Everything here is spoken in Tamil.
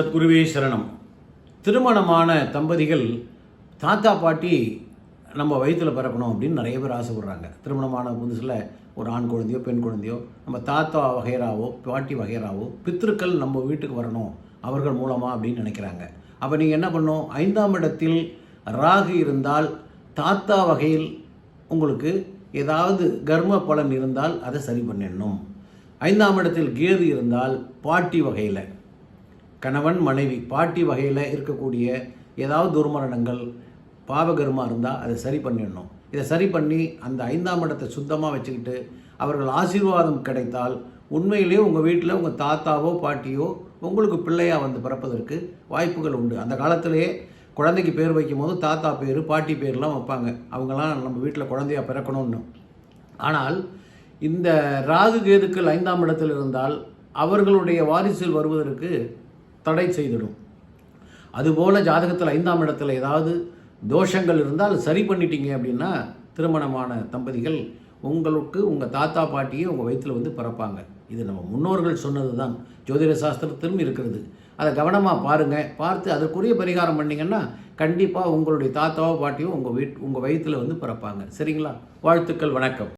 சத்குருவே சரணம். திருமணமான தம்பதிகள் தாத்தா பாட்டி நம்ம வயிற்றில் பிறக்கணும் அப்படின்னு நிறைய பேர் ஆசைப்படுறாங்க. திருமணமான புதுசில் ஒரு ஆண் குழந்தையோ பெண் குழந்தையோ நம்ம தாத்தா வகைராவோ பாட்டி வகைராவோ பித்ருக்கள் நம்ம வீட்டுக்கு வரணும் அவர்கள் மூலமாக அப்படின்னு நினைக்கிறாங்க. அப்போ நீங்கள் என்ன பண்ணணும், 5ஆம் இடத்தில் ராகு இருந்தால் தாத்தா வகையில் உங்களுக்கு ஏதாவது கர்ம பலன் இருந்தால் அதை சரி பண்ணிடணும். 5ஆம் இடத்தில் கேது இருந்தால் பாட்டி வகையில் கணவன் மனைவி பாட்டி வகையில் இருக்கக்கூடிய ஏதாவது துர்மரணங்கள் பாவகர்மா இருந்தால் அதை சரி பண்ணிடணும். இதை சரி பண்ணி அந்த 5ஆம் இடத்தை சுத்தமாக வச்சுக்கிட்டு அவர்கள் ஆசீர்வாதம் கிடைத்தால் உண்மையிலேயே உங்கள் வீட்டில் உங்கள் தாத்தாவோ பாட்டியோ உங்களுக்கு பிள்ளையாக வந்து பிறப்பதற்கு வாய்ப்புகள் உண்டு. அந்த காலத்திலேயே குழந்தைக்கு பேர் வைக்கும் போது தாத்தா பேர் பாட்டி பேர்லாம் வைப்பாங்க. அவங்களாம் நம்ம வீட்டில் குழந்தையாக பிறக்கணும்னு. ஆனால் இந்த ராகு கேதுக்கள் 5ஆம் இடத்தில் இருந்தால் அவர்களுடைய வாரிசில் வருவதற்கு தடை செய்திடும். அதுபோல் ஜாதகத்தில் 5ஆம் இடத்துல ஏதாவது தோஷங்கள் இருந்தால் சரி பண்ணிட்டீங்க அப்படின்னா திருமணமான தம்பதிகள் உங்களுக்கு உங்கள் தாத்தா பாட்டியே உங்கள் வயிற்றில் வந்து பிறப்பாங்க. இது நம்ம முன்னோர்கள் சொன்னது தான், ஜோதிட சாஸ்திரத்திலும் இருக்கிறது. அதை கவனமாக பாருங்கள். பார்த்து அதற்குரிய பரிகாரம் பண்ணிங்கன்னா கண்டிப்பாக உங்களுடைய தாத்தாவோ பாட்டியோ உங்கள் வயிற்றில் வந்து பிறப்பாங்க. சரிங்களா? வாழ்த்துக்கள். வணக்கம்.